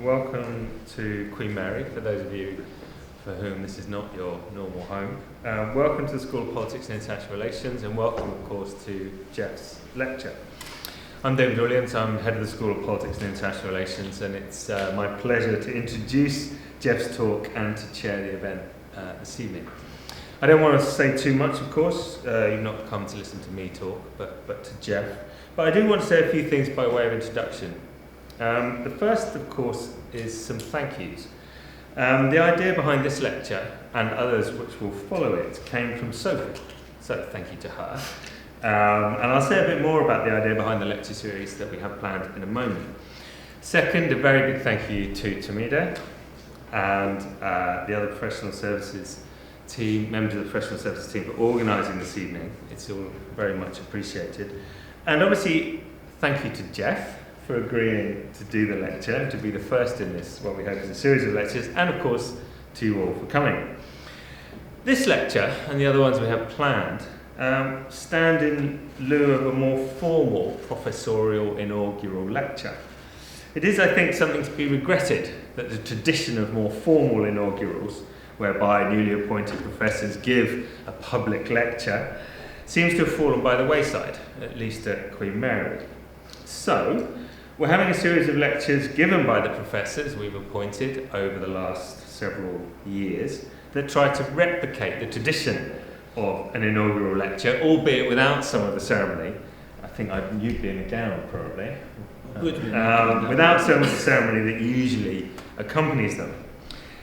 Welcome to Queen Mary, for those of you for whom this is not your normal home. Welcome to the School of Politics and International Relations, and welcome, of course, to Jeff's lecture. I'm David Williams, I'm head of the School of Politics and International Relations, and it's my pleasure to introduce Jeff's talk and to chair the event this evening. I don't want to say too much, of course. You've not come to listen to me talk, but to Jeff. But I do want to say a few things by way of introduction. The first, of course, is some thank yous. The idea behind this lecture, and others which will follow it, came from Sophie, so thank you to her. And I'll say a bit more about the idea behind the lecture series that we have planned in a moment. Second, a very big thank you to Tamida and the other professional services team, members of the professional services team, for organising this evening. It's all very much appreciated. And obviously, thank you to Jeff for agreeing to do the lecture, to be the first in this, what we hope is a series of lectures, and of course, to you all for coming. This lecture, and the other ones we have planned, stand in lieu of a more formal professorial inaugural lecture. It is, I think, something to be regretted that the tradition of more formal inaugurals, whereby newly appointed professors give a public lecture, seems to have fallen by the wayside, at least at Queen Mary. So, we're having a series of lectures given by the professors we've appointed over the last several years that try to replicate the tradition of an inaugural lecture, albeit without some of the ceremony. I think you'd be in a gown, probably. Without some of the ceremony that usually accompanies them.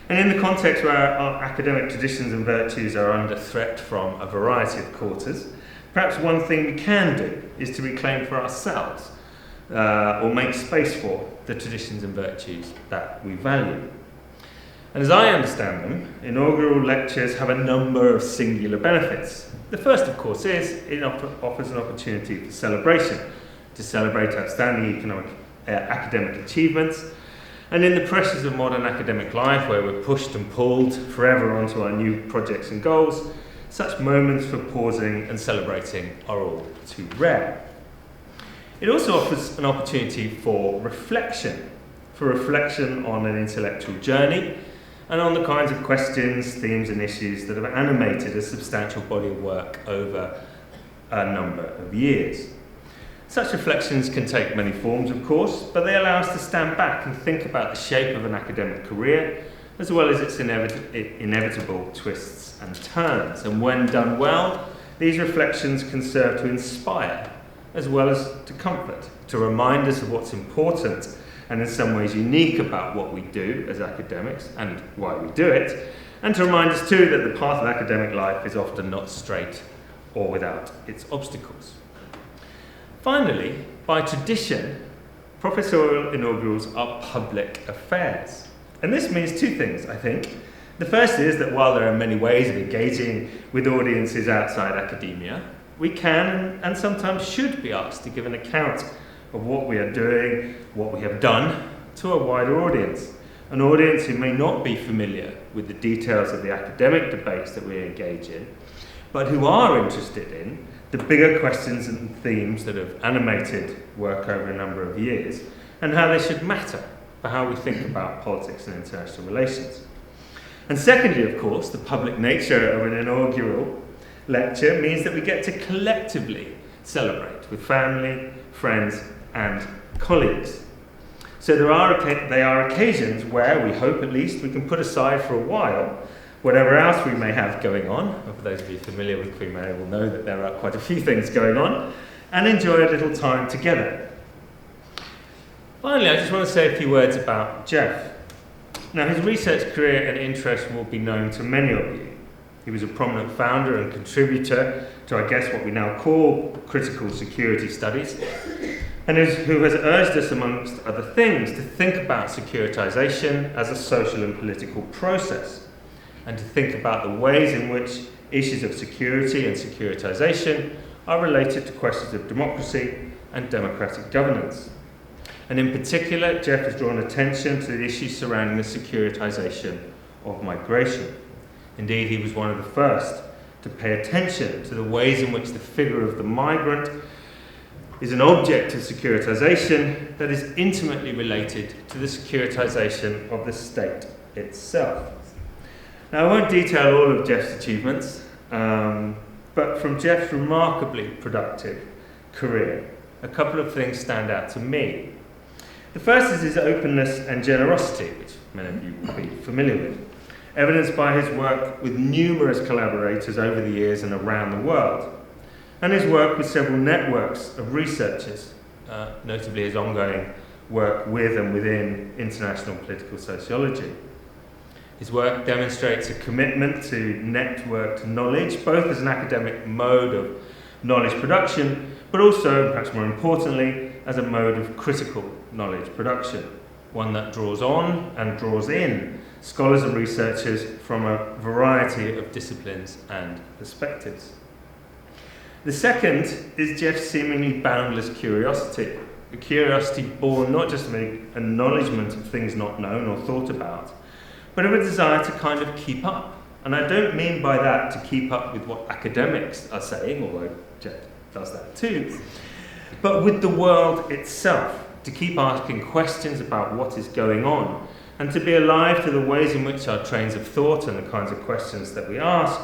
And in the context where our academic traditions and virtues are under threat from a variety of quarters, perhaps one thing we can do is to reclaim for ourselves or make space for the traditions and virtues that we value. And as I understand them, inaugural lectures have a number of singular benefits. The first, of course, is it offers an opportunity for celebration, to celebrate outstanding academic achievements. And in the pressures of modern academic life, where we're pushed and pulled forever onto our new projects and goals, such moments for pausing and celebrating are all too rare. It also offers an opportunity for reflection on an intellectual journey and on the kinds of questions, themes and issues that have animated a substantial body of work over a number of years. Such reflections can take many forms, of course, but they allow us to stand back and think about the shape of an academic career, as well as its inevitable twists and turns. And when done well, these reflections can serve to inspire, as well as to comfort, to remind us of what's important and in some ways unique about what we do as academics and why we do it, and to remind us too that the path of academic life is often not straight or without its obstacles. Finally, by tradition, professorial inaugurals are public affairs. And this means two things, I think. The first is that while there are many ways of engaging with audiences outside academia, we can and sometimes should be asked to give an account of what we are doing, what we have done, to a wider audience. An audience who may not be familiar with the details of the academic debates that we engage in, but who are interested in the bigger questions and themes that have animated work over a number of years, and how they should matter for how we think about politics and international relations. And secondly, of course, the public nature of an inaugural lecture means that we get to collectively celebrate with family, friends, and colleagues. So they are occasions where we hope at least we can put aside for a while whatever else we may have going on, and for those of you familiar with Queen Mary will know that there are quite a few things going on, and enjoy a little time together. Finally, I just want to say a few words about Jef. Now, his research career and interest will be known to many of you. He was a prominent founder and contributor to, I guess, what we now call critical security studies, and who has urged us, amongst other things, to think about securitization as a social and political process, and to think about the ways in which issues of security and securitization are related to questions of democracy and democratic governance. And in particular, Jef has drawn attention to the issues surrounding the securitization of migration. Indeed, he was one of the first to pay attention to the ways in which the figure of the migrant is an object of securitization that is intimately related to the securitization of the state itself. Now, I won't detail all of Jeff's achievements, but from Jeff's remarkably productive career, a couple of things stand out to me. The first is his openness and generosity, which many of you will be familiar with, evidenced by his work with numerous collaborators over the years and around the world, and his work with several networks of researchers, notably his ongoing work with and within international political sociology. His work demonstrates a commitment to networked knowledge, both as an academic mode of knowledge production, but also, perhaps more importantly, as a mode of critical knowledge production, one that draws on and draws in scholars and researchers from a variety of disciplines and perspectives. The second is Jeff's seemingly boundless curiosity, a curiosity born not just of an acknowledgement of things not known or thought about, but of a desire to kind of keep up. And I don't mean by that to keep up with what academics are saying, although Jeff does that too, but with the world itself, to keep asking questions about what is going on, and to be alive to the ways in which our trains of thought and the kinds of questions that we ask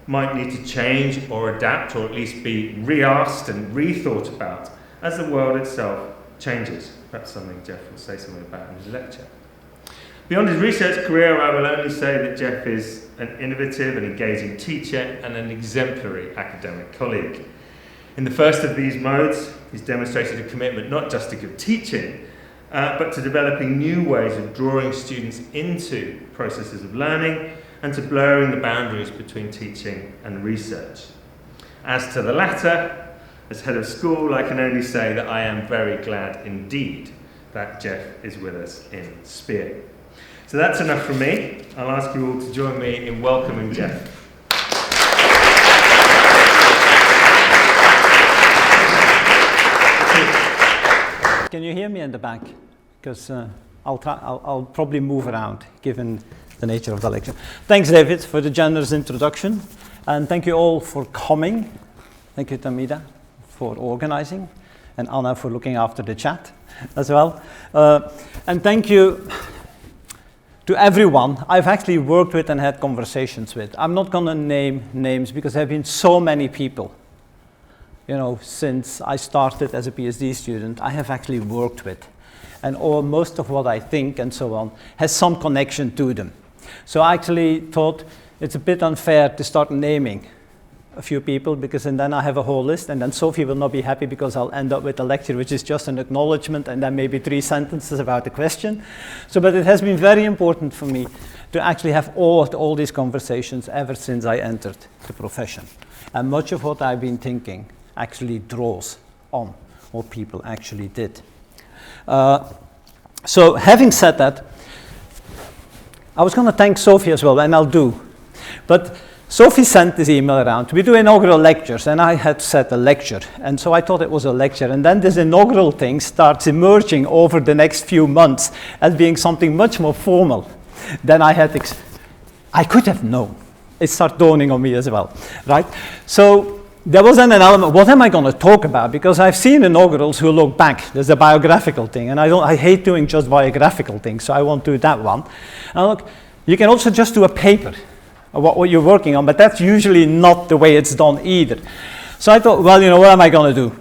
might need to change or adapt, or at least be re-asked and rethought about as the world itself changes. Perhaps something Jeff will say something about in his lecture. Beyond his research career, I will only say that Jeff is an innovative and engaging teacher and an exemplary academic colleague. In the first of these modes, he's demonstrated a commitment not just to good teaching, but to developing new ways of drawing students into processes of learning and to blurring the boundaries between teaching and research. As to the latter, as head of school, I can only say that I am very glad indeed that Jeff is with us in Spear. So that's enough from me. I'll ask you all to join me in welcoming Jeff. Can you hear me in the back? Because I'll probably move around, given the nature of the lecture. Thanks, David, for the generous introduction. And thank you all for coming. Thank you, Tamida, for organizing. And Anna for looking after the chat as well. And thank you to everyone I've actually worked with and had conversations with. I'm not going to name names because there have been so many people. You know, since I started as a PhD student, I have actually worked with. And most of what I think and so on has some connection to them. So I actually thought it's a bit unfair to start naming a few people, because and then I have a whole list, and then Sophie will not be happy because I'll end up with a lecture which is just an acknowledgement and then maybe 3 sentences about the question. So, but it has been very important for me to actually have all these conversations ever since I entered the profession. And much of what I've been thinking actually draws on what people actually did. So having said that, I was going to thank Sophie as well, and I'll do. But Sophie sent this email around. We do inaugural lectures, and I had set a lecture. And so I thought it was a lecture. And then this inaugural thing starts emerging over the next few months as being something much more formal than I had I could have known. It started dawning on me as well, right? So there was then an element, what am I going to talk about? Because I've seen inaugurals who look back. There's a biographical thing, and I hate doing just biographical things, so I won't do that one. And look, you can also just do a paper of what you're working on, but that's usually not the way it's done either. So I thought, well, you know, what am I going to do?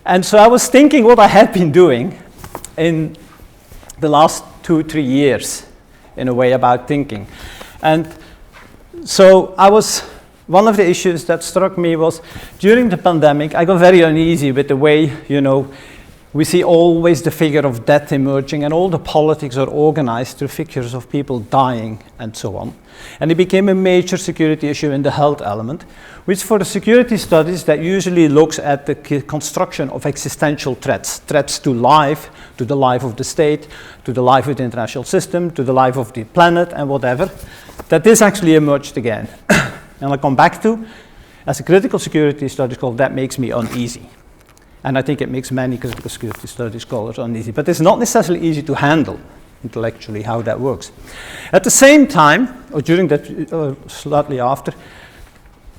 And so I was thinking what I had been doing in the last 2-3 years, in a way, about thinking. And so one of the issues that struck me was during the pandemic, I got very uneasy with the way, you know, we see always the figure of death emerging, and all the politics are organized through figures of people dying and so on. And it became a major security issue in the health element, which for the security studies that usually looks at the construction of existential threats, threats to life, to the life of the state, to the life of the international system, to the life of the planet and whatever, that this actually emerged again. And I'll come back to, as a critical security studies scholar, that makes me uneasy. And I think it makes many critical security studies scholars uneasy. But it's not necessarily easy to handle intellectually how that works. At the same time, or during that, or slightly after,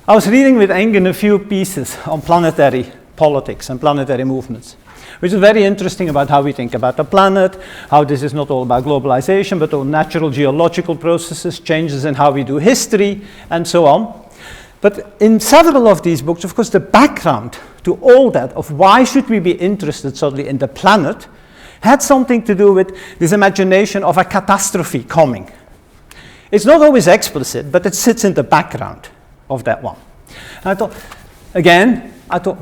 I was reading with Engen a few pieces on planetary politics and planetary movements, which is very interesting about how we think about the planet, how this is not all about globalization, but all natural geological processes, changes in how we do history, and so on. But in several of these books, of course, the background to all that of why should we be interested suddenly in the planet had something to do with this imagination of a catastrophe coming. It's not always explicit, but it sits in the background of that one. And I thought, again,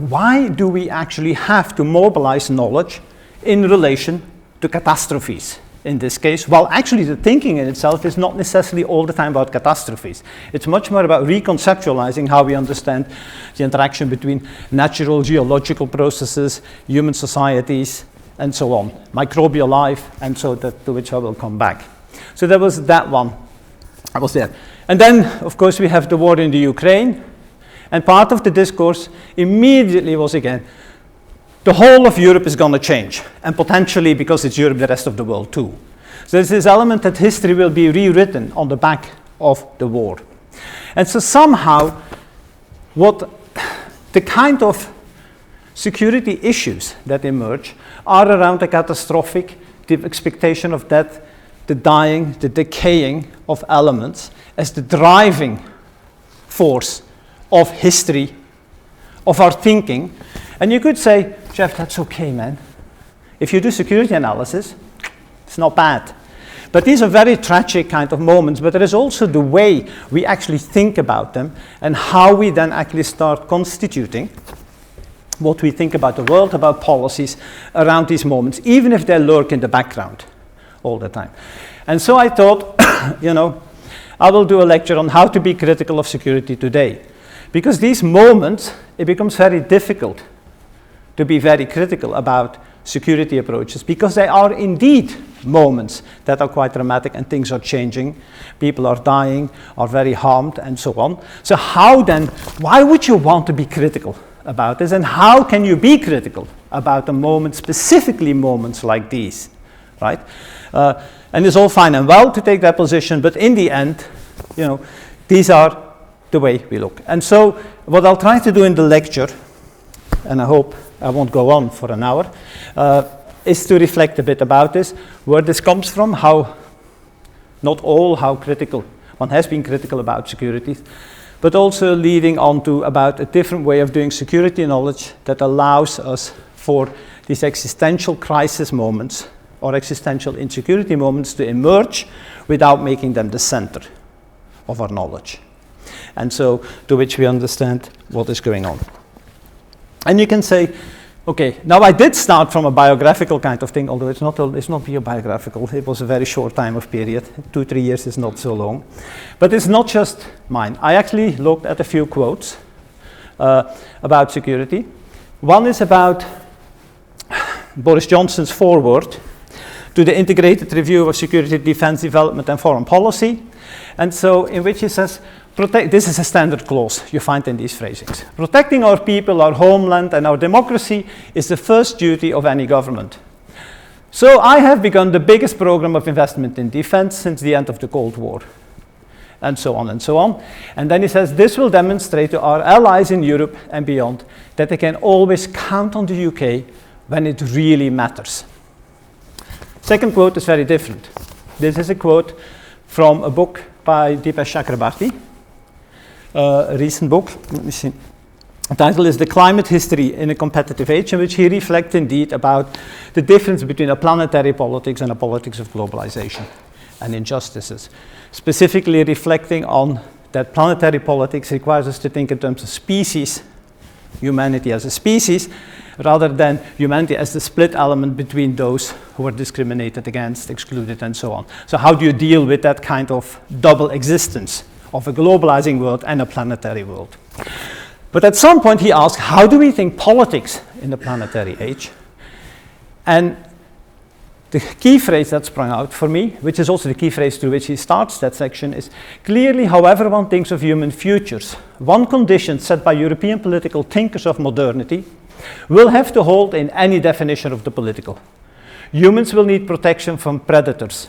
why do we actually have to mobilize knowledge in relation to catastrophes in this case? Well, actually, the thinking in itself is not necessarily all the time about catastrophes. It's much more about reconceptualizing how we understand the interaction between natural geological processes, human societies, and so on, microbial life, and so that to which I will come back. So there was that one. I was there. And then, of course, we have the war in the Ukraine. And part of the discourse immediately was, again, the whole of Europe is going to change. And potentially, because it's Europe, the rest of the world too. So there's this element that history will be rewritten on the back of the war. And so somehow, what the kind of security issues that emerge are around the catastrophic, the expectation of death, the dying, the decaying of elements as the driving force of history, of our thinking. And you could say, Jef, that's okay, man. If you do security analysis, it's not bad. But these are very tragic kind of moments, but there is also the way we actually think about them and how we then actually start constituting what we think about the world, about policies around these moments, even if they lurk in the background all the time. And so I thought, I will do a lecture on how to be critical of security today. Because these moments, it becomes very difficult to be very critical about security approaches, because they are indeed moments that are quite dramatic and things are changing. People are dying, are very harmed, and so on. So how then, why would you want to be critical about this? And how can you be critical about a moment, specifically moments like these, right? And it's all fine and well to take that position, but in the end, these are the way we look. And so what I'll try to do in the lecture, and I hope I won't go on for an hour, is to reflect a bit about this, where this comes from, how critical one has been critical about security, but also leading on to about a different way of doing security knowledge that allows us for these existential crisis moments or existential insecurity moments to emerge without making them the center of our knowledge. And so to which we understand what is going on. And you can say, okay, now I did start from a biographical kind of thing, although it's not biographical. It was a very short time of period. 2-3 years is not so long. But it's not just mine. I actually looked at a few quotes about security. One is about Boris Johnson's foreword to the Integrated Review of Security, Defense, Development and Foreign Policy. And so in which he says, this is a standard clause you find in these phrasings. Protecting our people, our homeland, and our democracy is the first duty of any government. So I have begun the biggest program of investment in defense since the end of the Cold War. And so on and so on. And then he says, this will demonstrate to our allies in Europe and beyond that they can always count on the UK when it really matters. Second quote is very different. This is a quote from a book by Dipesh Chakrabarty, a recent book. Let me see. The title is The Climate History in a Competitive Age, in which he reflects indeed about the difference between a planetary politics and a politics of globalization and injustices. Specifically reflecting on that planetary politics requires us to think in terms of species, humanity as a species, rather than humanity as the split element between those who are discriminated against, excluded, and so on. So how do you deal with that kind of double existence of a globalizing world and a planetary world? But at some point he asked, how do we think politics in the planetary age? And the key phrase that sprung out for me, which is also the key phrase through which he starts that section, is clearly, however one thinks of human futures, one condition set by European political thinkers of modernity will have to hold in any definition of the political. Humans will need protection from predators.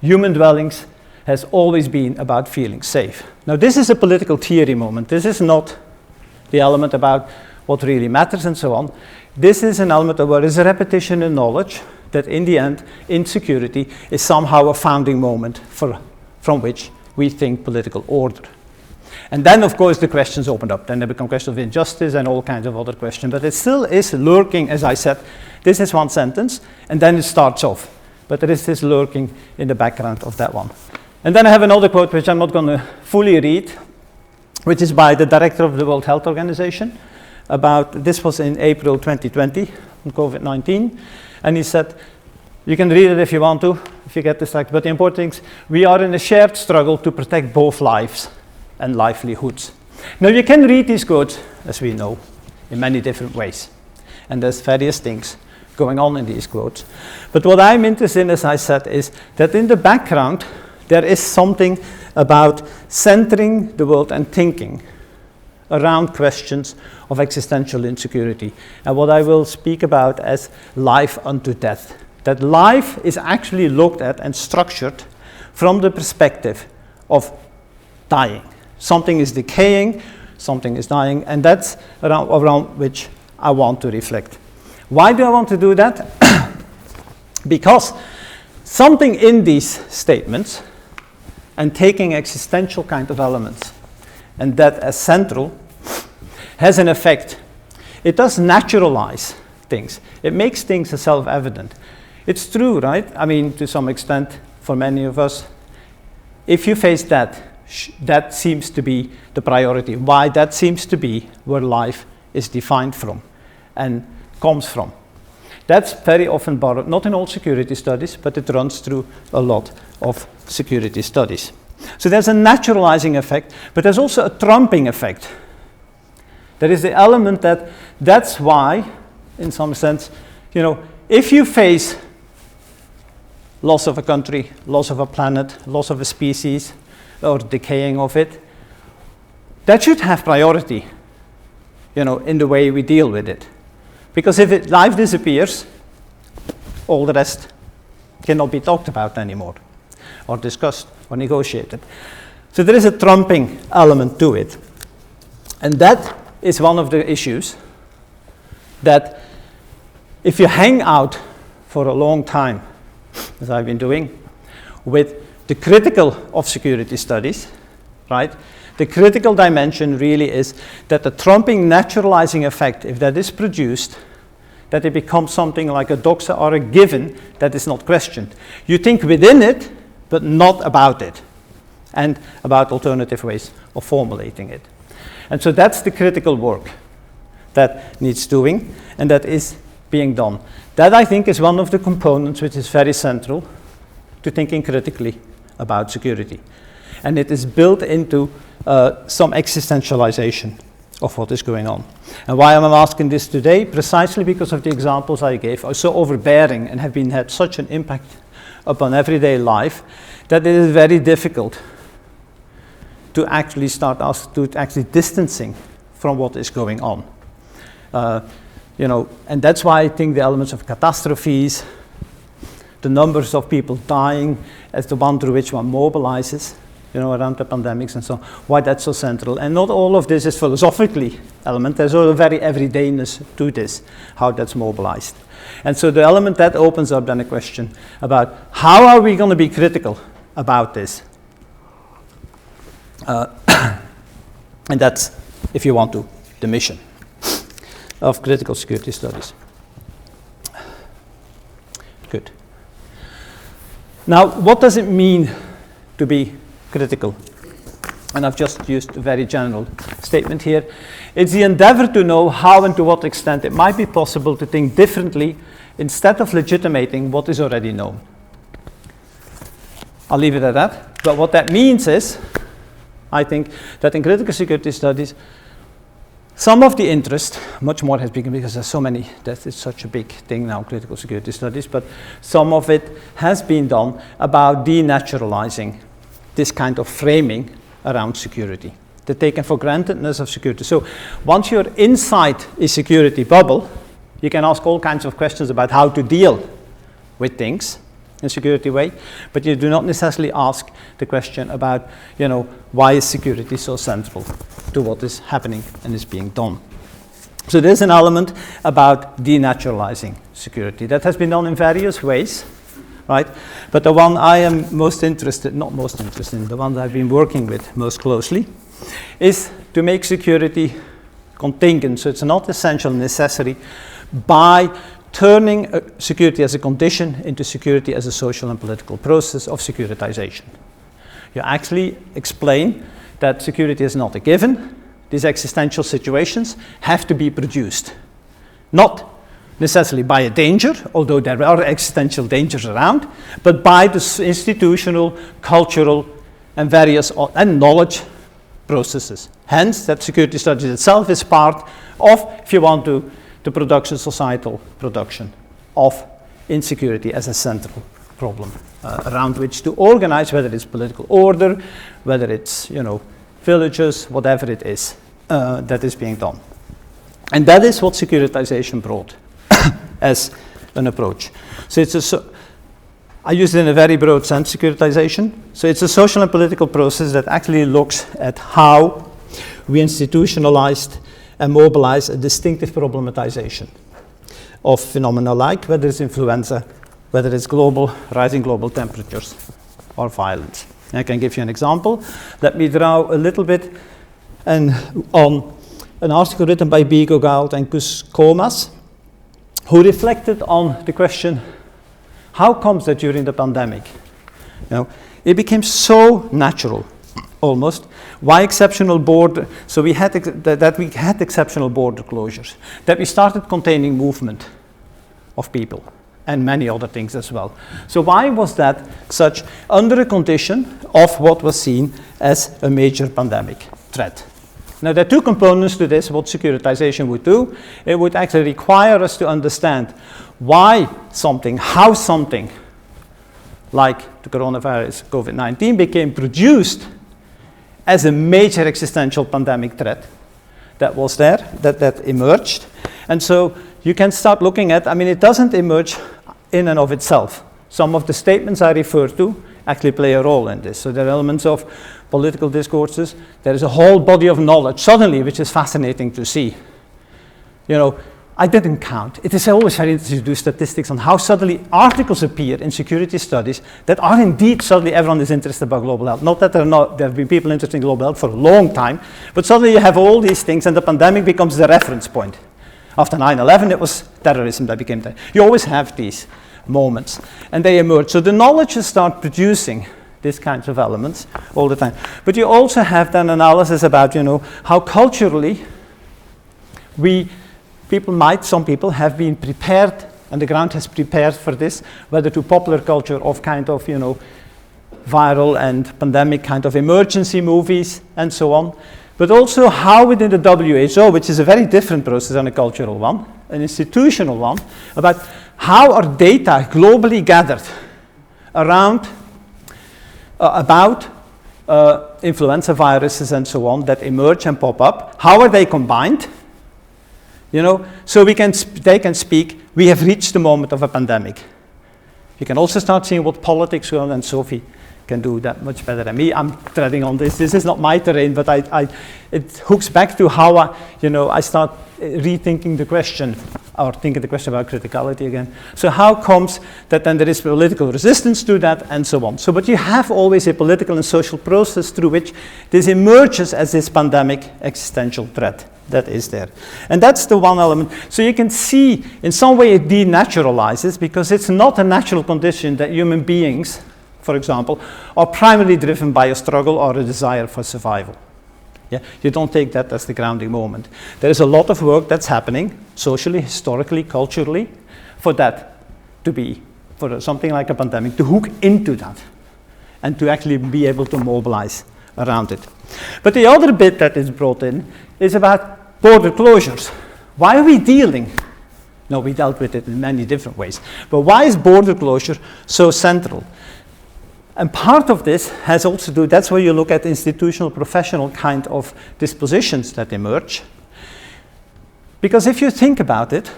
Human dwellings has always been about feeling safe. Now this is a political theory moment. This is not the element about what really matters and so on. This is an element of where there is a repetition in knowledge that in the end, insecurity is somehow a founding moment from which we think political order. And then, of course, the questions opened up. Then there become questions of injustice and all kinds of other questions. But it still is lurking, as I said. This is one sentence, and then it starts off. But there is this lurking in the background of that one. And then I have another quote, which I'm not going to fully read, which is by the director of the World Health Organization. This was in April 2020, on COVID-19. And he said, you can read it if you want to, if you get distracted. But the important thing is, we are in a shared struggle to protect both lives and livelihoods. Now, you can read these quotes, as we know, in many different ways. And there's various things going on in these quotes. But what I'm interested in, as I said, is that in the background, there is something about centering the world and thinking around questions of existential insecurity. And what I will speak about as life unto death. That life is actually looked at and structured from the perspective of dying. Something is decaying, something is dying, and that's around which I want to reflect. Why do I want to do that? Because something in these statements, and taking existential kind of elements, and that as central, has an effect. It does naturalize things. It makes things self-evident. It's true, right? I mean, to some extent, for many of us, if you face that, that seems to be the priority. Why? That seems to be where life is defined from and comes from. That's very often borrowed, not in all security studies, but it runs through a lot of security studies. So there's a naturalizing effect, but there's also a trumping effect. There is the element that's why, in some sense, if you face loss of a country, loss of a planet, loss of a species, or decaying of it, that should have priority, in the way we deal with it. Because if life disappears, all the rest cannot be talked about anymore, or discussed, or negotiated. So there is a trumping element to it. And that is one of the issues that if you hang out for a long time, as I've been doing, with the critical of security studies, right? The critical dimension really is that the trumping naturalizing effect, if that is produced, that it becomes something like a doxa or a given that is not questioned. You think within it, but not about it, and about alternative ways of formulating it. And so that's the critical work that needs doing, and that is being done. That, I think, is one of the components which is very central to thinking critically about security. And it is built into some existentialization of what is going on. And why am I asking this today? Precisely because of the examples I gave are so overbearing and have had such an impact upon everyday life that it is very difficult to actually distancing from what is going on. And that's why I think the elements of catastrophes, the numbers of people dying as the one through which one mobilizes, around the pandemics and so on, why that's so central. And not all of this is philosophically element. There's a very everydayness to this, how that's mobilized. And so the element that opens up then a question about how are we going to be critical about this? And that's, if you want to, the mission of critical security studies. Good. Now, what does it mean to be critical? And I've just used a very general statement here. It's the endeavor to know how and to what extent it might be possible to think differently instead of legitimating what is already known. I'll leave it at that. But what that means is, I think, that in critical security studies, some of the interest, much more has been, because there's so many, that is such a big thing now, critical security studies, but some of it has been done about denaturalizing this kind of framing around security, the taken for grantedness of security. So once you're inside a security bubble, you can ask all kinds of questions about how to deal with things in a security way, but you do not necessarily ask the question about, why is security so central to what is happening and is being done. So there's an element about denaturalizing security that has been done in various ways, right? But the one I am most interested, not most interested in, the one that I've been working with most closely, is to make security contingent, so it's not essential, necessary, by turning security as a condition into security as a social and political process of securitization. You actually explain that security is not a given. These existential situations have to be produced, not necessarily by a danger, although there are existential dangers around, but by the institutional, cultural, and various and knowledge processes. Hence, that security studies itself is part of, if you want to, the production, societal production of insecurity as a central problem around which to organize, whether it's political order, whether it's, villages, whatever it is that is being done. And that is what securitization brought as an approach. So I use it in a very broad sense, securitization. So it's a social and political process that actually looks at how we institutionalized and mobilize a distinctive problematization of phenomena like whether it's influenza, whether it's rising global temperatures, or violence. I can give you an example. Let me draw a little bit on an article written by Bigo Gault and Kus Komas, who reflected on the question, how comes that during the pandemic, it became so natural, almost, why exceptional border, so we had exceptional border closures, that we started containing movement of people, and many other things as well. So why was that such under a condition of what was seen as a major pandemic threat? Now there are two components to this, what securitization would do. It would actually require us to understand why something, how something like the coronavirus, COVID-19, became produced as a major existential pandemic threat that was there, that emerged. And so you can start looking at, it doesn't emerge in and of itself. Some of the statements I refer to actually play a role in this. So there are elements of political discourses. There is a whole body of knowledge suddenly, which is fascinating to see. I didn't count. It is always very interesting to do statistics on how suddenly articles appear in security studies that are indeed suddenly everyone is interested about global health. Not that there have been people interested in global health for a long time, but suddenly you have all these things and the pandemic becomes the reference point. After 9/11, it was terrorism that became terrorism. You always have these moments, and they emerge. So the knowledge will start producing these kinds of elements all the time. But you also have then analysis about, how culturally some people have been prepared, and the ground has prepared for this, whether to popular culture of kind of, viral and pandemic kind of emergency movies and so on. But also how within the WHO, which is a very different process than a cultural one, an institutional one, about how are data globally gathered around, about influenza viruses and so on that emerge and pop up. How are they combined? So they can speak, we have reached the moment of a pandemic. You can also start seeing what politics will, and Sophie can do that much better than me. I'm treading on this. This is not my terrain, but it hooks back to how I start rethinking the question, or thinking the question about criticality again. So how comes that then there is political resistance to that, and so on. So, but you have always a political and social process through which this emerges as this pandemic existential threat that is there. And that's the one element. So you can see, in some way it denaturalizes, because it's not a natural condition that human beings, for example, are primarily driven by a struggle or a desire for survival. Yeah? You don't take that as the grounding moment. There is a lot of work that's happening, socially, historically, culturally, for that to be, for something like a pandemic, to hook into that, and to actually be able to mobilize around it. But the other bit that is brought in is about border closures. Why are we dealing? No, we dealt with it in many different ways. But why is border closure so central? And part of this has also to do, that's where you look at institutional, professional kind of dispositions that emerge. Because if you think about it,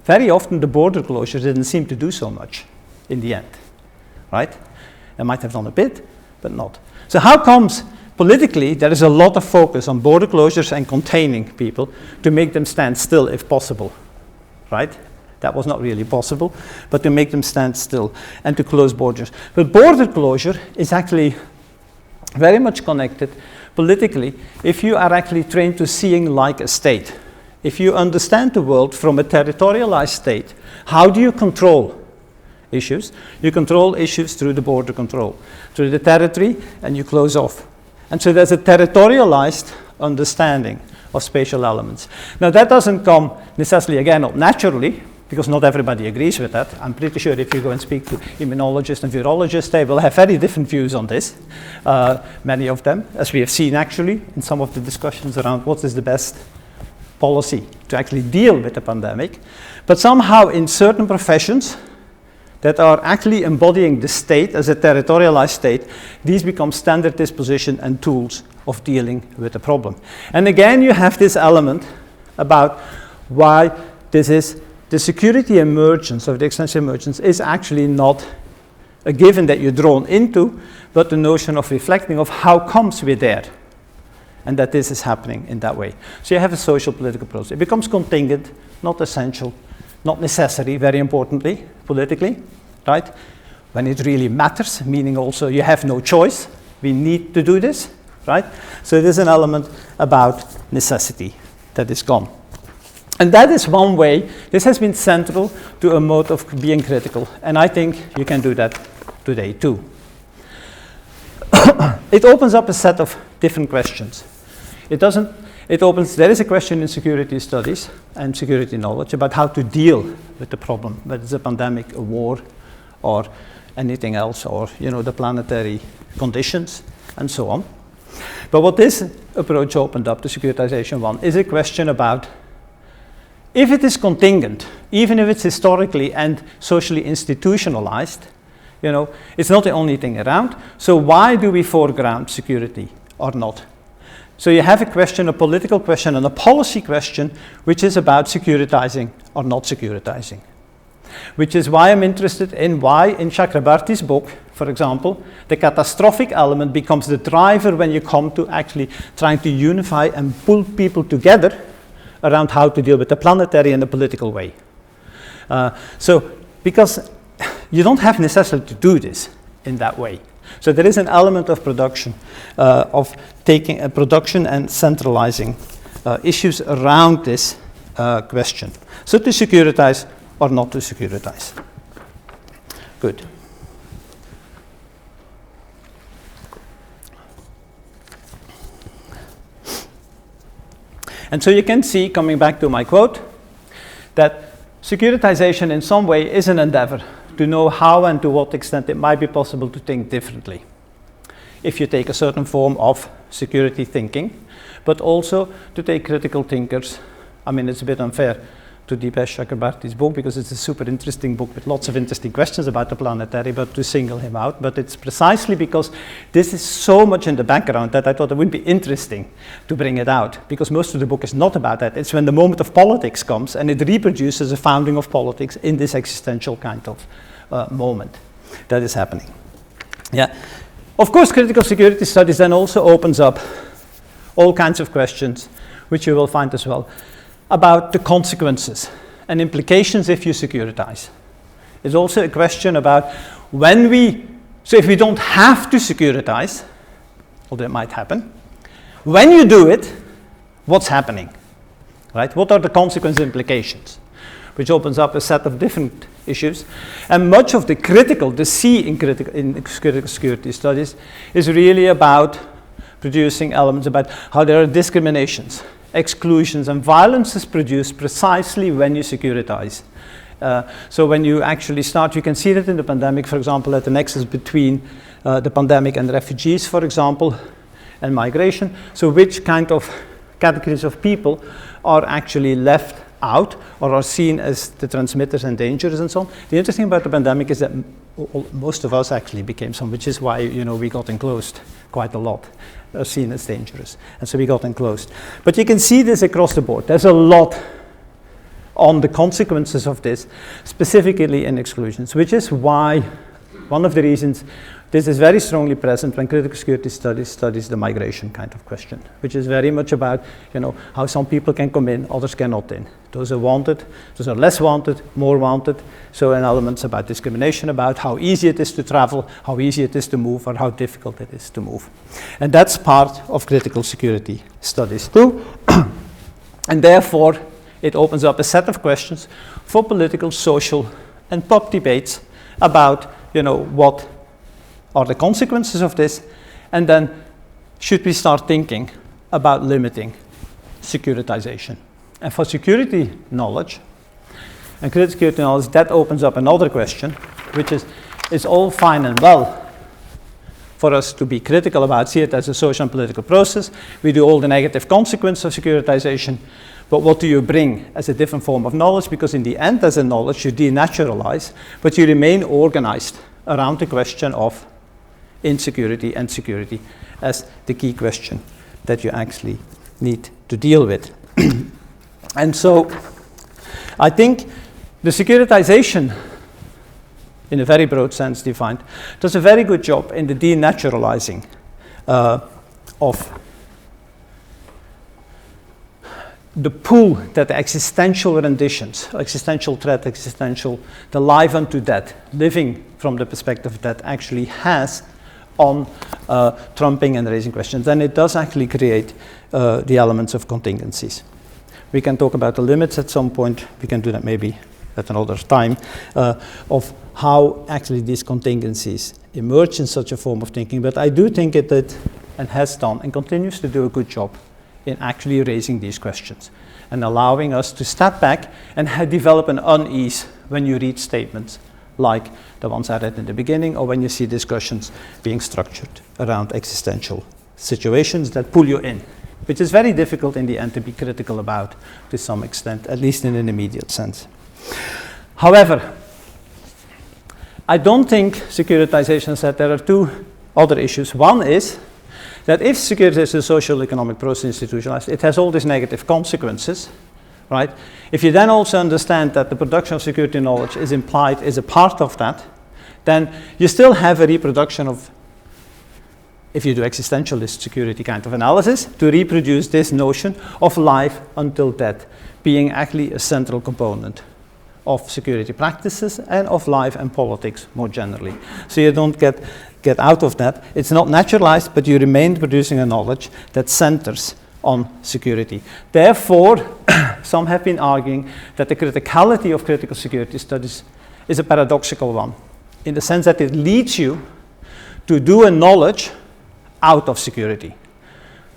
very often the border closure didn't seem to do so much in the end, right? It might have done a bit, but not. So how comes politically, there is a lot of focus on border closures and containing people to make them stand still if possible, right? That was not really possible, but to make them stand still and to close borders. But border closure is actually very much connected politically if you are actually trained to seeing like a state. If you understand the world from a territorialized state, how do you control issues? You control issues through the border control, through the territory, and you close off. And so there's a territorialized understanding of spatial elements. Now that doesn't come necessarily, again, not naturally, because not everybody agrees with that. I'm pretty sure if you go and speak to immunologists and virologists, they will have very different views on this, many of them, as we have seen actually in some of the discussions around what is the best policy to actually deal with the pandemic. But somehow in certain professions that are actually embodying the state as a territorialized state, these become standard disposition and tools of dealing with the problem. And again, you have this element about why this is the security emergence of the existential emergence is actually not a given that you're drawn into, but the notion of reflecting of how comes we're there, and that this is happening in that way. So you have a social political process. It becomes contingent, not essential, not necessary, very importantly, politically, right? When it really matters, meaning also you have no choice, we need to do this, right? So there's an element about necessity that is gone. And that is one way, this has been central to a mode of being critical, and I think you can do that today too. It opens up a set of different questions. There is a question in security studies and security knowledge about how to deal with the problem, whether it's a pandemic, a war, or anything else, or the planetary conditions, and so on. But what this approach opened up, the securitization one, is a question about if it is contingent, even if it's historically and socially institutionalized, it's not the only thing around. So why do we foreground security or not? So you have a question, a political question, and a policy question, which is about securitizing or not securitizing. Which is why I'm interested in why in Chakrabarty's book, for example, the catastrophic element becomes the driver when you come to actually trying to unify and pull people together around how to deal with the planetary and the political way. Because you don't have necessarily to do this in that way. So there is an element of production, of taking a production and centralizing issues around this question. So to securitize or not to securitize. Good. And so you can see, coming back to my quote, that securitization in some way is an endeavor to know how and to what extent it might be possible to think differently. If you take a certain form of security thinking, but also to take critical thinkers. I mean, it's a bit unfair to Dipesh Chakrabarty's book because it's a super interesting book with lots of interesting questions about the planetary, but to single him out. But it's precisely because this is so much in the background that I thought it would be interesting to bring it out, because most of the book is not about that. It's when the moment of politics comes and it reproduces a founding of politics in this existential kind of moment that is happening. Yeah. Of course, critical security studies then also opens up all kinds of questions, which you will find as well, about the consequences and implications if you securitize. It's also a question about if we don't have to securitize, although it might happen, when you do it, what's happening, right? What are the consequence implications? Which opens up a set of different issues. And much of the C in critical security studies is really about producing elements about how there are discriminations, exclusions, and violence is produced precisely when you securitize. So when you actually start, you can see that in the pandemic, for example, at the nexus between the pandemic and refugees, for example, and migration. So which kind of categories of people are actually left out or are seen as the transmitters and dangerous and so on. The interesting about the pandemic is that most of us actually became some, which is why we got enclosed quite a lot, are seen as dangerous, and so we got enclosed. But you can see this across the board. There's a lot on the consequences of this, specifically in exclusions, which is why one of the reasons this is very strongly present when critical security studies the migration kind of question, which is very much about, how some people can come in, others cannot in. Those are wanted, those are less wanted, more wanted. So an elements about discrimination, about how easy it is to travel, how easy it is to move, or how difficult it is to move. And that's part of critical security studies too. And therefore, it opens up a set of questions for political, social, and pop debates about, what are the consequences of this, and then should we start thinking about limiting securitization. And for security knowledge, and critical security knowledge, that opens up another question, which is, it's all fine and well for us to be critical about, see it as a social and political process. We do all the negative consequences of securitization, but what do you bring as a different form of knowledge? Because in the end, as a knowledge, you denaturalize, but you remain organized around the question of insecurity and security as the key question that you actually need to deal with. And so I think the securitization, in a very broad sense defined, does a very good job in the denaturalizing of the pull that the existential renditions, existential threat, the life unto death, living from the perspective of death actually has on trumping and raising questions. And it does actually create the elements of contingencies. We can talk about the limits at some point. We can do that maybe at another time, of how actually these contingencies emerge in such a form of thinking. But I do think it did and has done and continues to do a good job in actually raising these questions and allowing us to step back and develop an unease when you read statements like the ones I read in the beginning, or when you see discussions being structured around existential situations that pull you in, which is very difficult in the end to be critical about to some extent, at least in an immediate sense. However, I don't think securitization said there are two other issues. One is that if security is a social economic process institutionalized, it has all these negative consequences, right? If you then also understand that the production of security knowledge is implied as a part of that, then you still have a reproduction of, if you do existentialist security kind of analysis, to reproduce this notion of life until death being actually a central component of security practices and of life and politics more generally. So you don't get out of that. It's not naturalized, but you remain producing a knowledge that centers on security. Therefore, some have been arguing that the criticality of critical security studies is a paradoxical one, in the sense that it leads you to do a knowledge out of security,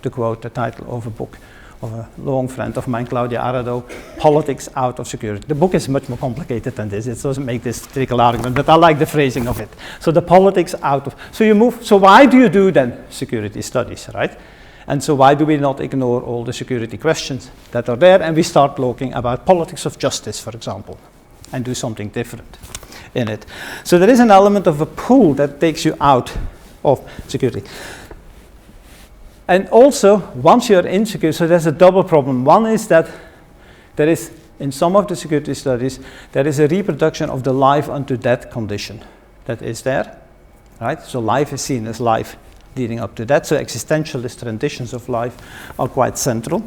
to quote the title of a book of a long friend of mine, Claudia Arado, Politics Out of Security. The book is much more complicated than this. It doesn't make this critical argument, but I like the phrasing of it. So the politics out of, so you move, so why do you do then security studies, right? And so why do we not ignore all the security questions that are there, and we start looking about politics of justice, for example, and do something different in it. So there is an element of a pull that takes you out of security. And also, once you're in security, so there's a double problem. One is that there is, in some of the security studies, there is a reproduction of the life unto death condition that is there, right? So life is seen as life leading up to death. So existentialist renditions of life are quite central.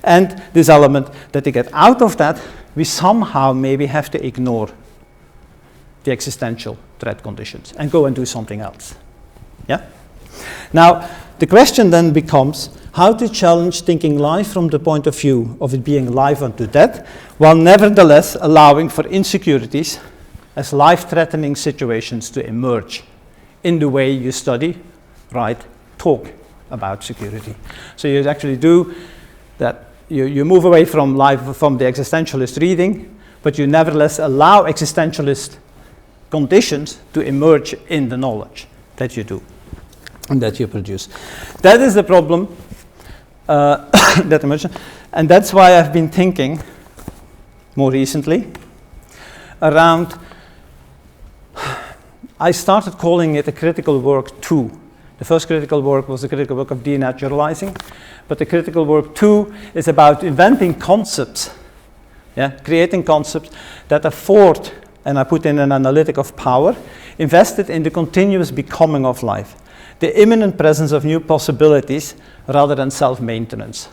And this element that to get out of that, we somehow maybe have to ignore the existential threat conditions and go and do something else. Yeah? Now, the question then becomes how to challenge thinking life from the point of view of it being life unto death, while nevertheless allowing for insecurities as life-threatening situations to emerge in the way you study, write, talk about security. So you actually do that, you move away from life, from the existentialist reading, but you nevertheless allow existentialist conditions to emerge in the knowledge that you do and that you produce. That is the problem that I mentioned, and that's why I've been thinking more recently around, I started calling it a critical work 2. The first critical work was the critical work of denaturalizing, but the critical work 2 is about inventing concepts, creating concepts that afford and I put in an analytic of power, invested in the continuous becoming of life, the imminent presence of new possibilities rather than self-maintenance.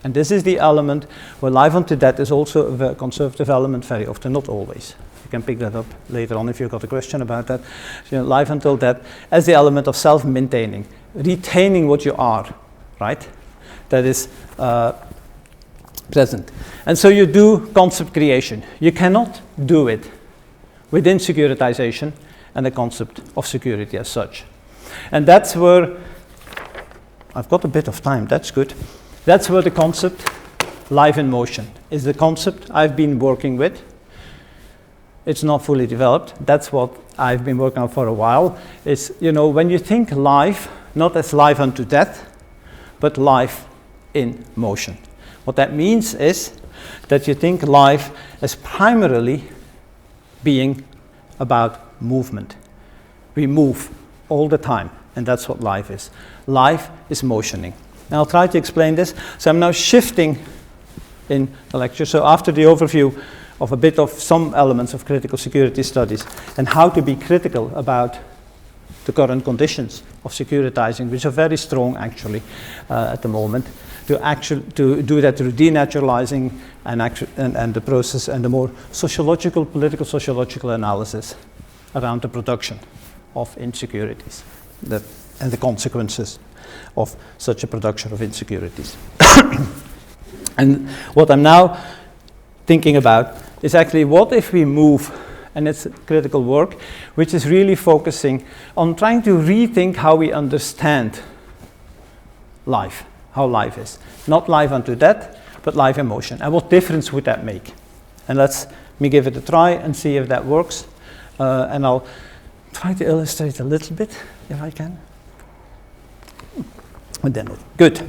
And this is the element where life unto death is also a very conservative element very often, not always. You can pick that up later on if you've got a question about that. So, life until death as the element of self-maintaining, retaining what you are, right? That is present. And so you do concept creation. You cannot do it within securitization and the concept of security as such. And that's where, I've got a bit of time, that's good. That's where the concept life in motion is the concept I've been working with. It's not fully developed. That's what I've been working on for a while. It's, when you think life, not as life unto death, but life in motion. What that means is that you think life as primarily being about movement. We move all the time, and that's what life is. Life is motioning. Now I'll try to explain this. So I'm now shifting in the lecture. So after the overview of a bit of some elements of critical security studies and how to be critical about the current conditions of securitizing, which are very strong actually at the moment, to do that through denaturalizing and the process and the more sociological, political sociological analysis around the production of insecurities and the consequences of such a production of insecurities. And what I'm now thinking about is actually what if we move, and it's critical work, which is really focusing on trying to rethink how we understand life, how life is. Not life unto death, but life in motion. And what difference would that make? And let me give it a try and see if that works. And I'll try to illustrate a little bit, if I can. And then, good.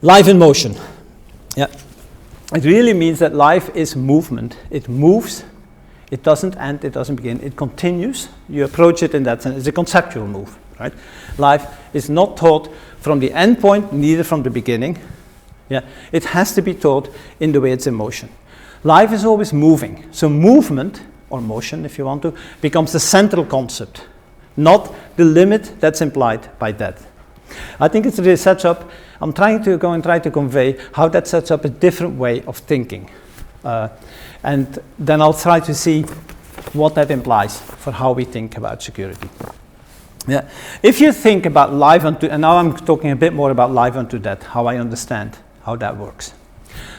Life in motion. Yeah. It really means that life is movement. It moves. It doesn't end. It doesn't begin. It continues. You approach it in that sense. It's a conceptual move, right? Life is not taught from the end point, neither from the beginning. Yeah. It has to be taught in the way it's in motion. Life is always moving. So movement, or motion if you want to, becomes the central concept, not the limit that's implied by death. I think it really sets up, I'm trying to go and try to convey how that sets up a different way of thinking. And then I'll try to see what that implies for how we think about security. Yeah. If you think about life unto, and now I'm talking a bit more about life unto death, how I understand how that works.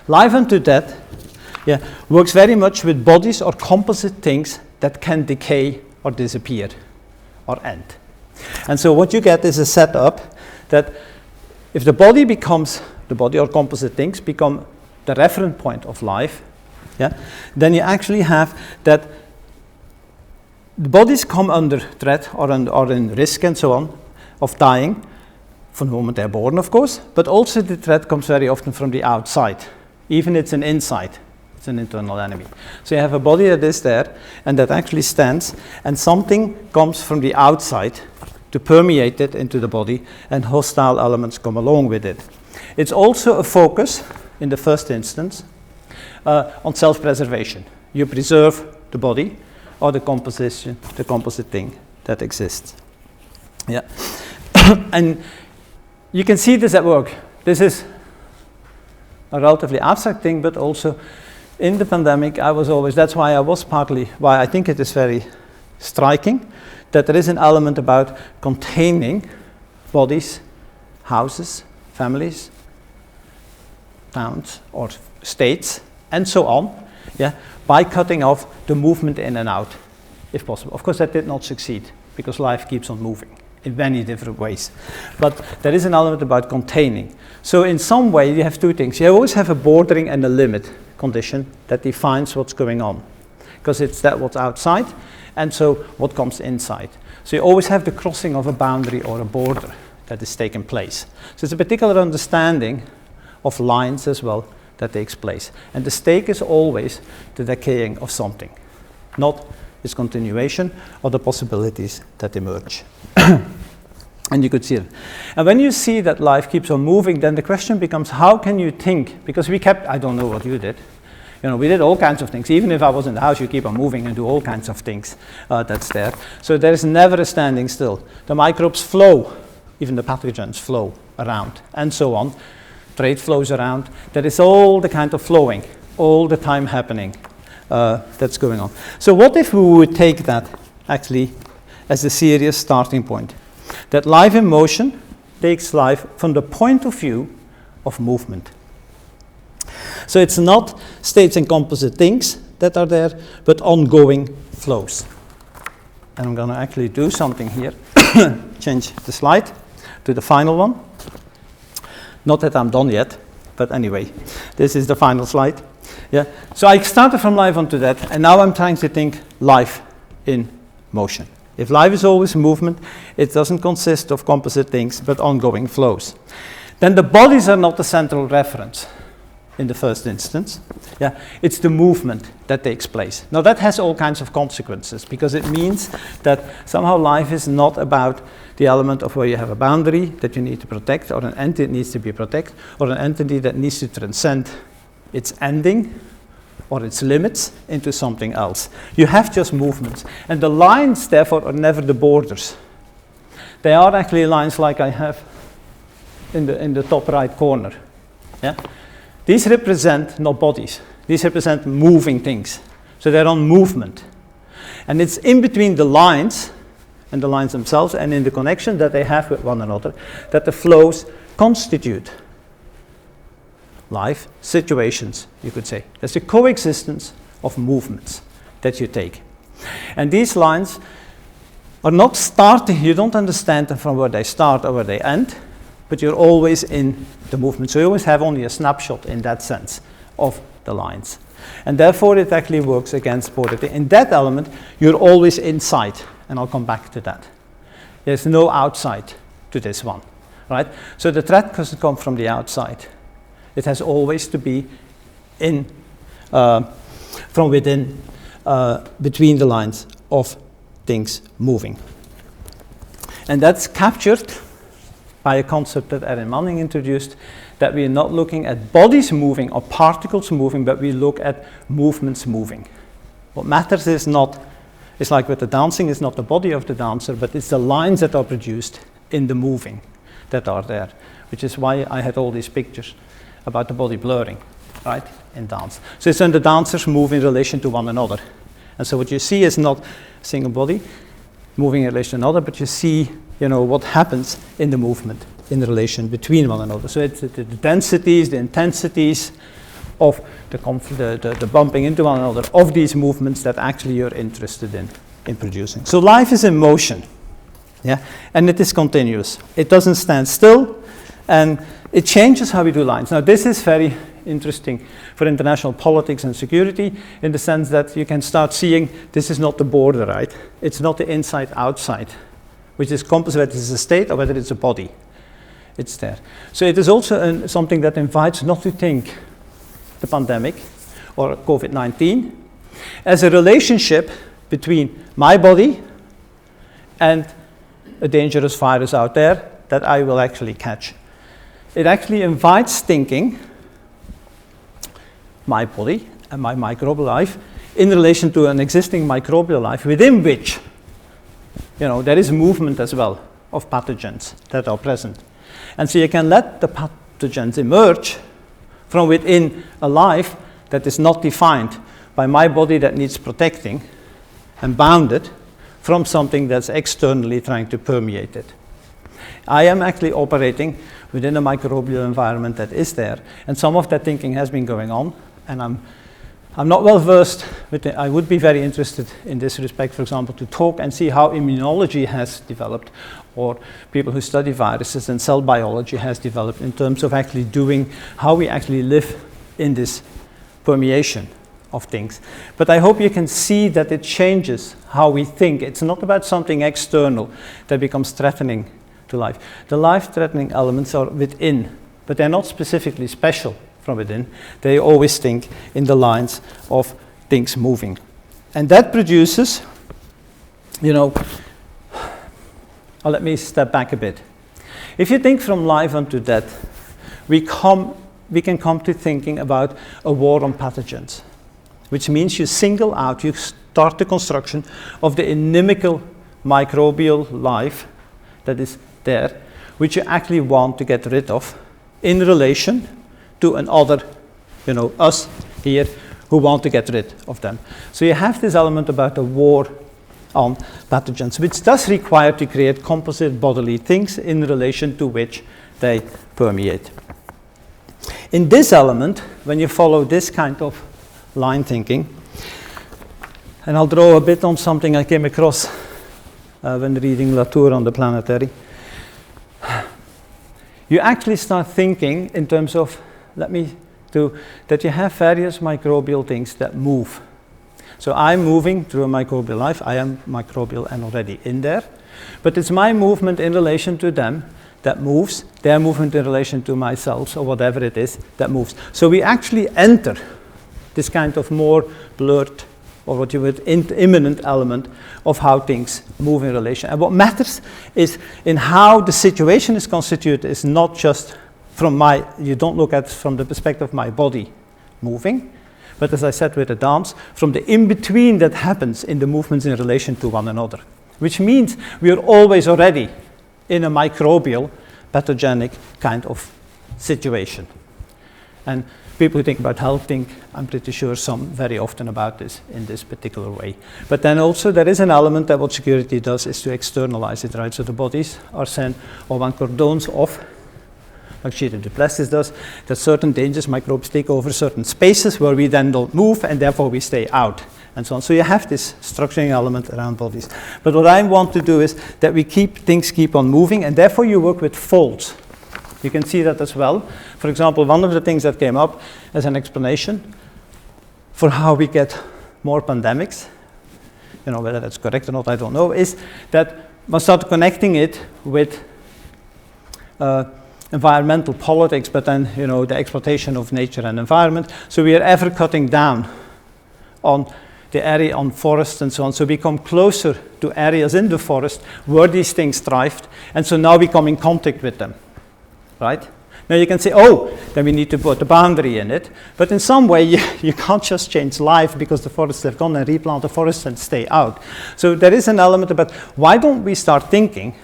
Life unto death works very much with bodies or composite things that can decay or disappear or end. And so what you get is a setup that if the body or composite things become the reference point of life, then you actually have that the bodies come under threat or in risk and so on of dying from the moment they're born, of course, but also the threat comes very often from the outside. Even it's an inside, it's an internal enemy. So you have a body that is there and that actually stands, and something comes from the outside to permeate it into the body, and hostile elements come along with it. It's also a focus, in the first instance, on self-preservation. You preserve the body or the composite thing that exists. Yeah. And you can see this at work. This is a relatively abstract thing, but also in the pandemic, that's why I think it is very striking that there is an element about containing bodies, houses, families, towns, or states, and so on, by cutting off the movement in and out, if possible. Of course, that did not succeed, because life keeps on moving in many different ways. But there is an element about containing. So in some way, you have two things. You always have a bordering and a limit condition that defines what's going on, because it's that what's outside, and so what comes inside. So you always have the crossing of a boundary or a border that is taking place. So it's a particular understanding of lines as well that takes place. And the stake is always the decaying of something, not its continuation or the possibilities that emerge. And you could see it. And when you see that life keeps on moving, then the question becomes, how can you think? Because I don't know what you did. we did all kinds of things. Even if I was in the house, you keep on moving and do all kinds of things that's there. So there is never a standing still. The microbes flow, even the pathogens flow around, and so on. Trade flows around. There is all the kind of flowing, all the time happening that's going on. So what if we would take that actually as a serious starting point? That life in motion takes life from the point of view of movement. So it's not states and composite things that are there, but ongoing flows. And I'm going to actually do something here. Change the slide to the final one. Not that I'm done yet, but anyway, this is the final slide. Yeah. So I started from life onto that, and now I'm trying to think life in motion. If life is always movement, it doesn't consist of composite things, but ongoing flows. Then the bodies are not the central reference in the first instance. Yeah, it's the movement that takes place. Now that has all kinds of consequences, because it means that somehow life is not about the element of where you have a boundary that you need to protect, or an entity that needs to be protected, or an entity that needs to transcend its ending or its limits into something else. You have just movements. And the lines, therefore, are never the borders. They are actually lines like I have in the top right corner. Yeah? These represent not bodies. These represent moving things. So they're on movement. And it's in between the lines and the lines themselves and in the connection that they have with one another that the flows constitute life situations, you could say. There's a coexistence of movements that you take. And these lines are not starting, you don't understand them from where they start or where they end, but you're always in the movement. So you always have only a snapshot in that sense of the lines. And therefore it actually works against polarity. In that element, you're always inside, and I'll come back to that. There's no outside to this one, right? So the threat doesn't come from the outside. It has always to be in, from within, between the lines of things moving. And that's captured by a concept that Erin Manning introduced, that we are not looking at bodies moving or particles moving, but we look at movements moving. What matters is not, it's like with the dancing, it's not the body of the dancer, but it's the lines that are produced in the moving that are there, which is why I had all these pictures about the body blurring, right, in dance. So it's when the dancers move in relation to one another. And so what you see is not a single body moving in relation to another, but you see, what happens in the movement in relation between one another. So it's the densities, the intensities of the bumping into one another of these movements that actually you're interested in producing. So life is in motion, yeah, and it is continuous. It doesn't stand still, and it changes how we do lines. Now this is very interesting for international politics and security, in the sense that you can start seeing this is not the border, right? It's not the inside-outside, which is composite, whether it's a state or whether it's a body. It's there. So it is also something that invites not to think the pandemic or COVID-19 as a relationship between my body and a dangerous virus out there that I will actually catch. It actually invites thinking my body and my microbial life in relation to an existing microbial life within which, there is movement as well of pathogens that are present. And so you can let the pathogens emerge from within a life that is not defined by my body that needs protecting and bounded from something that's externally trying to permeate it. I am actually operating within a microbial environment that is there, and some of that thinking has been going on, and I'm not well versed with it. I would be very interested in this respect, for example, to talk and see how immunology has developed, or people who study viruses and cell biology has developed in terms of actually doing how we actually live in this permeation of things. But I hope you can see that it changes how we think. It's not about something external that becomes threatening to life. The life-threatening elements are within, but they're not specifically special from within. They always think in the lines of things moving. And that produces, let me step back a bit. If you think from life unto death, we can come to thinking about a war on pathogens. which means you single out, you start the construction of the inimical microbial life that is there, which you actually want to get rid of in relation to another, us here, who want to get rid of them. So you have this element about the war on pathogens, which does require to create composite bodily things in relation to which they permeate. In this element, when you follow this kind of line thinking, and I'll draw a bit on something I came across when reading Latour on the planetary, you actually start thinking in terms of, that you have various microbial things that move. So I'm moving through a microbial life. I am microbial and already in there. But it's my movement in relation to them that moves, their movement in relation to my cells, or whatever it is, that moves. So we actually enter this kind of more blurred, or what you would, immanent element of how things move in relation. And what matters is in how the situation is constituted is not just you don't look at it from the perspective of my body moving, but as I said with the dance, from the in-between that happens in the movements in relation to one another, which means we are always already in a microbial, pathogenic kind of situation. And people who think about health think, I'm pretty sure, some very often about this in this particular way. But then also there is an element that what security does is to externalize it, right? So the bodies are sent, or one cordones off, like Sheeted Duplessis does, that certain dangerous microbes take over certain spaces where we then don't move, and therefore we stay out, and so on. So you have this structuring element around bodies. But what I want to do is that things keep on moving, and therefore you work with folds. You can see that as well. For example, one of the things that came up as an explanation for how we get more pandemics, whether that's correct or not, I don't know, is that one started connecting it with environmental politics, but then, the exploitation of nature and environment. So we are ever cutting down on the area on forests and so on. So we come closer to areas in the forest where these things thrived, and so now we come in contact with them, right? Now you can say, then we need to put a boundary in it, but in some way you can't just change life because the forests have gone and replant the forests and stay out. So there is an element about why don't we start thinking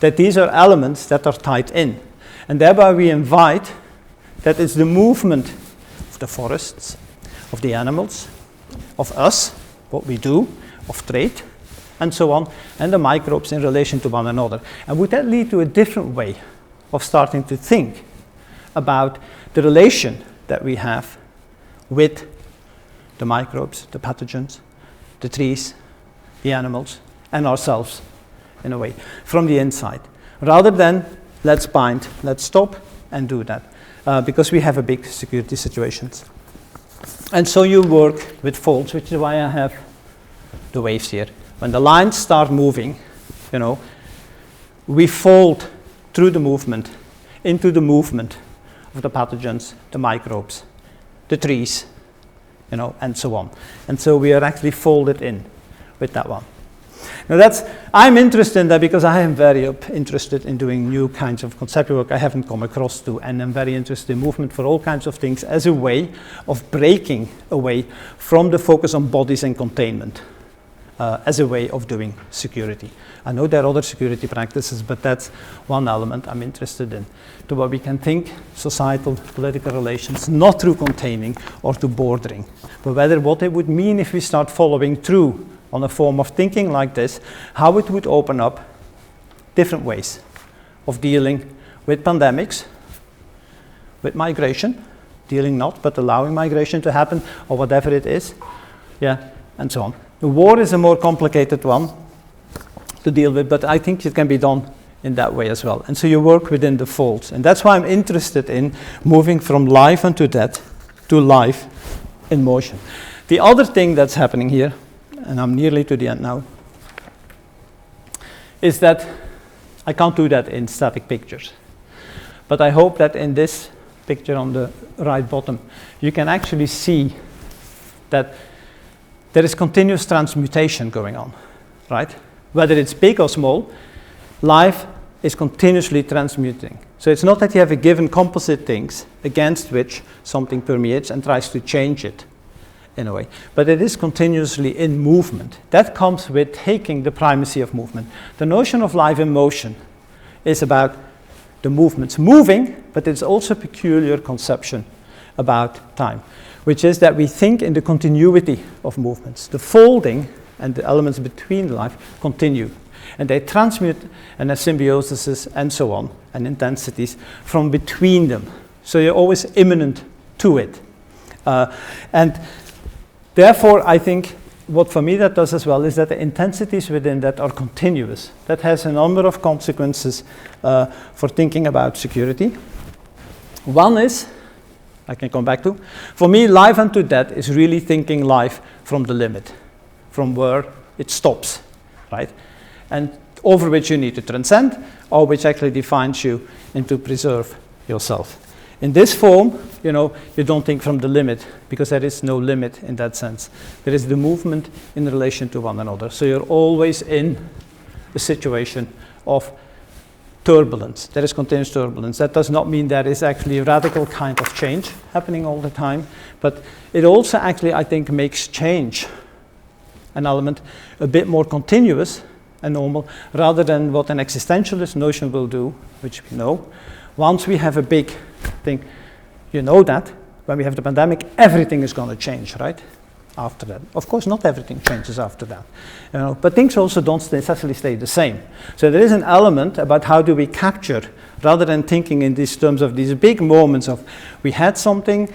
that these are elements that are tied in, and thereby we invite that it's the movement of the forests, of the animals, of us, what we do, of trade, and so on, and the microbes in relation to one another. And would that lead to a different way of starting to think about the relation that we have with the microbes, the pathogens, the trees, the animals, and ourselves, in a way, from the inside, rather than let's bind, let's stop and do that, because we have a big security situations. And so you work with folds, which is why I have the waves here. When the lines start moving, we fold through the movement into the movement of the pathogens, the microbes, the trees, and so on. And so we are actually folded in with that one. Now I'm interested in that because I am very interested in doing new kinds of conceptual work I haven't come across to, and I'm very interested in movement for all kinds of things as a way of breaking away from the focus on bodies and containment, as a way of doing security. I know there are other security practices, but that's one element I'm interested in, to what we can think societal, political relations, not through containing or to bordering, but whether what it would mean if we start following through on a form of thinking like this, how it would open up different ways of dealing with pandemics, with migration, dealing not, but allowing migration to happen, or whatever it is, and so on. The war is a more complicated one to deal with, but I think it can be done in that way as well. And so you work within the folds. And that's why I'm interested in moving from life unto death to life in motion. The other thing that's happening here, and I'm nearly to the end now, is that I can't do that in static pictures. But I hope that in this picture on the right bottom, you can actually see that there is continuous transmutation going on, right? Whether it's big or small, life is continuously transmuting. So it's not that you have a given composite things against which something permeates and tries to change it. in a way. But it is continuously in movement. That comes with taking the primacy of movement. The notion of life in motion is about the movements moving, but it's also a peculiar conception about time, which is that we think in the continuity of movements. The folding and the elements between life continue, and they transmute and have symbioses and so on, and intensities from between them. So you're always immanent to it. And therefore, I think what for me that does as well is that the intensities within that are continuous. That has a number of consequences for thinking about security. One is, I can come back to, for me, life unto death is really thinking life from the limit, from where it stops, right? And over which you need to transcend, or which actually defines you and to preserve yourself. In this form, you don't think from the limit, because there is no limit in that sense. There is the movement in relation to one another. So you're always in a situation of turbulence. There is continuous turbulence. That does not mean there is actually a radical kind of change happening all the time, but it also actually, I think, makes change, an element, a bit more continuous and normal, rather than what an existentialist notion will do, which we know. Once we have a big thing, that when we have the pandemic, everything is going to change, right? After that. Of course, not everything changes after that. But things also don't necessarily stay the same. So there is an element about how do we capture, rather than thinking in these terms of these big moments of we had something,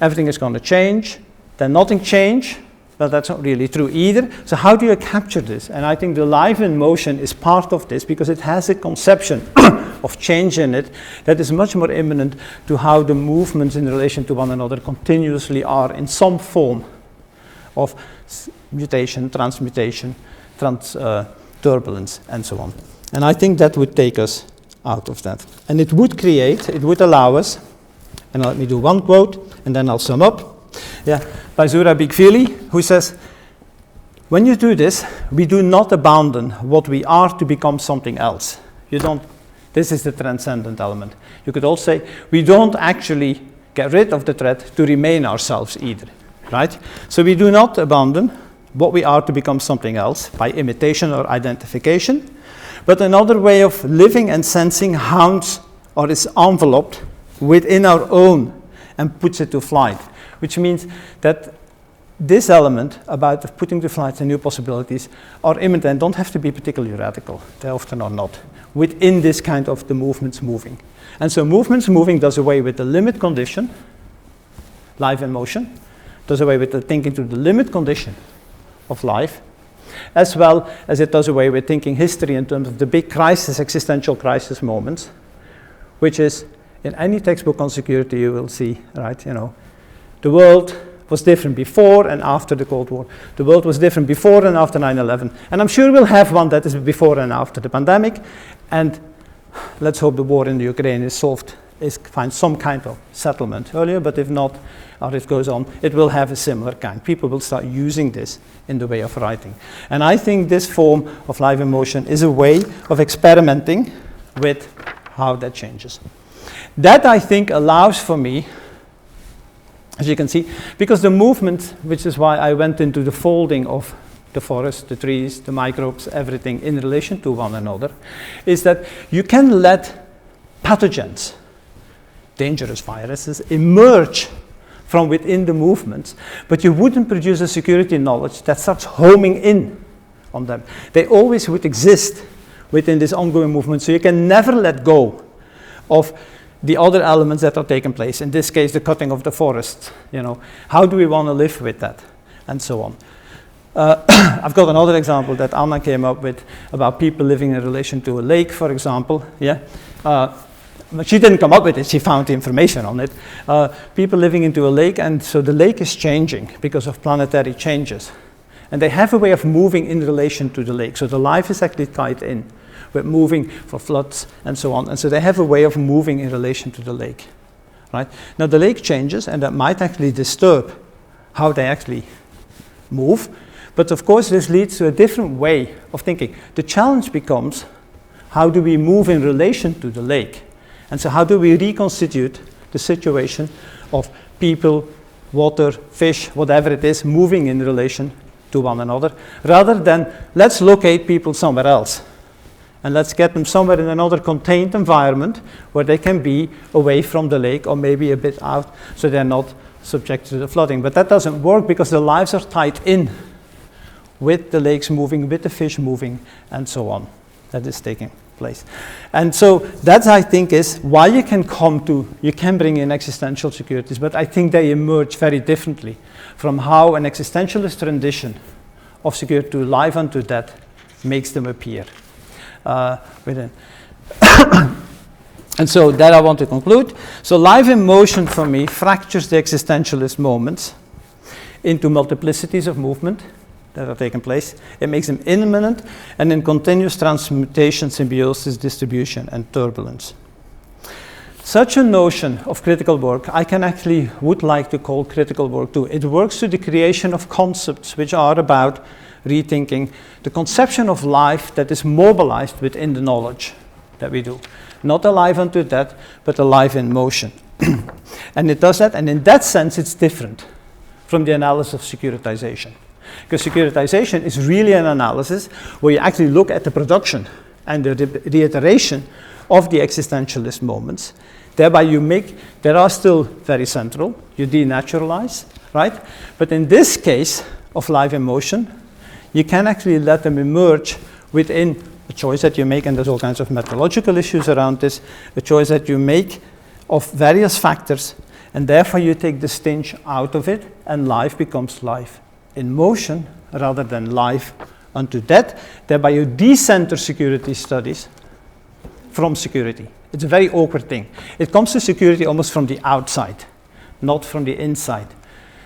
everything is going to change, then nothing changed. Well, that's not really true either. So how do you capture this? And I think the life in motion is part of this, because it has a conception of change in it that is much more imminent to how the movements in relation to one another continuously are in some form of mutation, transmutation, turbulence, and so on. And I think that would take us out of that. And it would allow us, and let me do one quote, and then I'll sum up. By Zura Bigvili, who says, when you do this, we do not abandon what we are to become something else. This is the transcendent element. You could also say, we don't actually get rid of the threat to remain ourselves either, right? So we do not abandon what we are to become something else by imitation or identification, but another way of living and sensing haunts or is enveloped within our own and puts it to flight. Which means that this element about putting to flight the new possibilities are imminent and don't have to be particularly radical. They often are not. Within this kind of the movements moving. And so movements moving does away with the limit condition, life in motion, does away with the thinking to the limit condition of life, as well as it does away with thinking history in terms of the big crisis, existential crisis moments, which is, in any textbook on security you will see, right, the world was different before and after the Cold War. The world was different before and after 9/11. And I'm sure we'll have one that is before and after the pandemic. And let's hope the war in the Ukraine is solved, finds some kind of settlement earlier, but if not, or it goes on, it will have a similar kind. People will start using this in the way of writing. And I think this form of life in motion is a way of experimenting with how that changes. That, I think, allows for me, as you can see, because the movement, which is why I went into the folding of the forest, the trees, the microbes, everything in relation to one another, is that you can let pathogens, dangerous viruses, emerge from within the movements, but you wouldn't produce a security knowledge that starts homing in on them. They always would exist within this ongoing movement, so you can never let go of the other elements that are taking place. In this case, the cutting of the forest. How do we want to live with that, and so on. I've got another example that Anna came up with about people living in relation to a lake, for example. But she didn't come up with it, she found the information on it. People living into a lake, and so the lake is changing because of planetary changes. And they have a way of moving in relation to the lake. So the life is actually tied in with moving for floods and so on. And so they have a way of moving in relation to the lake. Right? Now the lake changes, and that might actually disturb how they actually move. But of course this leads to a different way of thinking. The challenge becomes, how do we move in relation to the lake? And so how do we reconstitute the situation of people water, fish, whatever it is, moving in relation to one another, rather than let's locate people somewhere else. And let's get them somewhere in another contained environment where they can be away from the lake or maybe a bit out so they're not subject to the flooding. But that doesn't work because the lives are tied in with the lakes moving, with the fish moving, and so on. That is taking place. And so that, I think, is why you can bring in existential securities, but I think they emerge very differently from how an existentialist rendition of security to life unto death makes them appear within. And so that I want to conclude. So life in motion for me fractures the existentialist moments into multiplicities of movement that are taking place. It makes them immanent and in continuous transmutation, symbiosis, distribution, and turbulence. Such a notion of critical work, I would like to call critical work too. It works to the creation of concepts which are about rethinking the conception of life that is mobilized within the knowledge that we do. Not a life unto death, but a life in motion. And it does that, and in that sense it's different from the analysis of securitization. Because securitization is really an analysis where you actually look at the production and the reiteration of the existentialist moments. Thereby they are still very central, you denaturalize, right? But in this case of life in motion, you can actually let them emerge within a choice that you make, and there's all kinds of methodological issues around this, a choice that you make of various factors, and therefore you take the stench out of it, and life becomes life in motion rather than life unto death. Thereby you decenter security studies from security. It's a very awkward thing. It comes to security almost from the outside, not from the inside.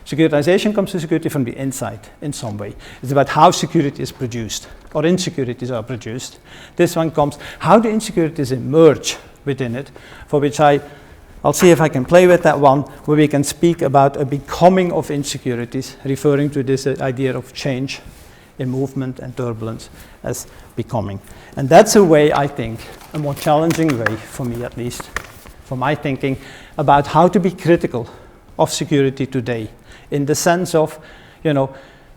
Securitization comes to security from the inside in some way. It's about how security is produced, or insecurities are produced. This one comes, how the insecurities emerge within it, for which I'll see if I can play with that one, where we can speak about a becoming of insecurities, referring to this idea of change in movement and turbulence as becoming. And that's a way, I think, a more challenging way, for me at least, for my thinking, about how to be critical of security today, in the sense of,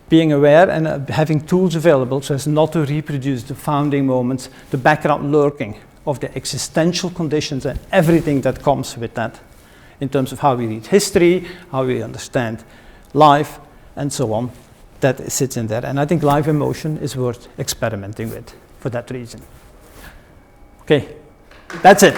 being aware and having tools available so as not to reproduce the founding moments, the background lurking of the existential conditions and everything that comes with that, in terms of how we read history, how we understand life, and so on. That sits in there. And I think life in motion is worth experimenting with for that reason. Okay, that's it.